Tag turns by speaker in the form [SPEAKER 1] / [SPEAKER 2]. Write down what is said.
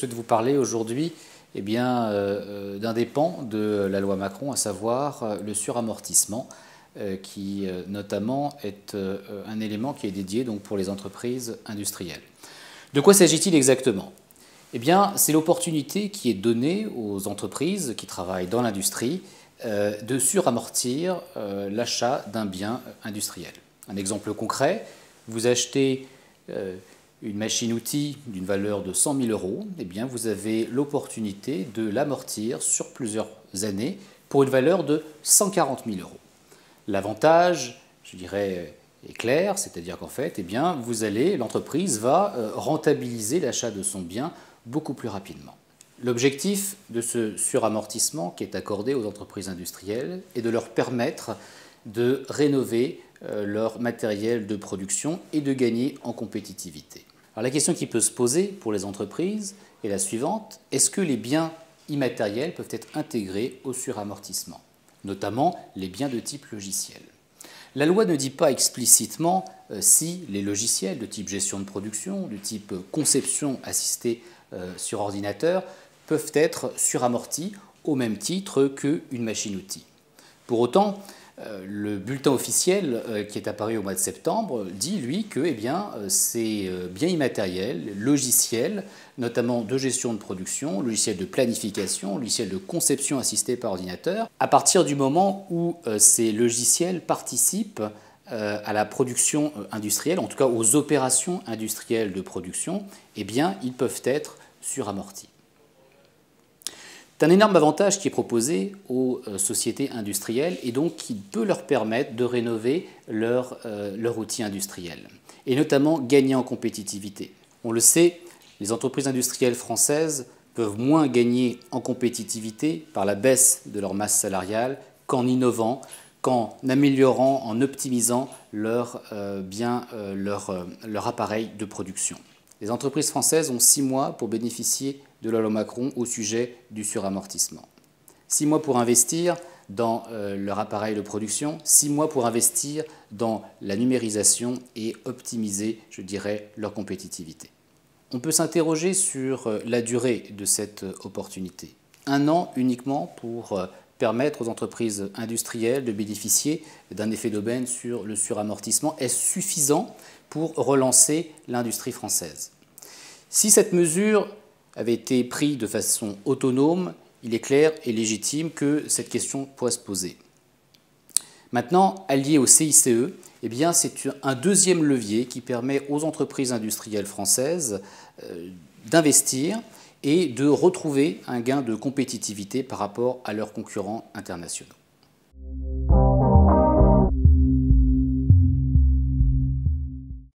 [SPEAKER 1] souhaite vous parler aujourd'hui d'un des pans de la loi Macron, à savoir le suramortissement, qui notamment est un élément qui est dédié donc, pour les entreprises industrielles. De quoi s'agit-il exactement? C'est l'opportunité qui est donnée aux entreprises qui travaillent dans l'industrie de suramortir l'achat d'un bien industriel. Un exemple concret, vous achetez une machine-outil d'une valeur de 100 000 euros, vous avez l'opportunité de l'amortir sur plusieurs années pour une valeur de 140 000 euros. L'avantage, je dirais, est clair, c'est-à-dire qu'en fait, l'entreprise va rentabiliser l'achat de son bien beaucoup plus rapidement. L'objectif de ce suramortissement qui est accordé aux entreprises industrielles est de leur permettre de rénover leur matériel de production et de gagner en compétitivité. Alors la question qui peut se poser pour les entreprises est la suivante: est-ce que les biens immatériels peuvent être intégrés au suramortissement, notamment les biens de type logiciel? La loi ne dit pas explicitement si les logiciels de type gestion de production, de type conception assistée sur ordinateur, peuvent être suramortis au même titre qu'une machine-outil. Pour autant, le bulletin officiel qui est apparu au mois de septembre dit, lui, que ces biens immatériels, logiciels, notamment de gestion de production, logiciels de planification, logiciels de conception assistée par ordinateur, à partir du moment où ces logiciels participent à la production industrielle, en tout cas aux opérations industrielles de production, ils peuvent être suramortis. C'est un énorme avantage qui est proposé aux sociétés industrielles et donc qui peut leur permettre de rénover leur outil industriel et notamment gagner en compétitivité. On le sait, les entreprises industrielles françaises peuvent moins gagner en compétitivité par la baisse de leur masse salariale qu'en innovant, qu'en améliorant, en optimisant leur appareil de production. Les entreprises françaises ont 6 mois pour bénéficier de la loi Macron au sujet du suramortissement. 6 mois pour investir dans leur appareil de production, 6 mois pour investir dans la numérisation et optimiser, je dirais, leur compétitivité. On peut s'interroger sur la durée de cette opportunité. 1 an uniquement pour permettre aux entreprises industrielles de bénéficier d'un effet d'aubaine sur le suramortissement. Est-ce suffisant pour relancer l'industrie française? Si cette mesure avait été prise de façon autonome, il est clair et légitime que cette question pourrait se poser. Maintenant, allié au CICE, c'est un deuxième levier qui permet aux entreprises industrielles françaises d'investir et de retrouver un gain de compétitivité par rapport à leurs concurrents internationaux.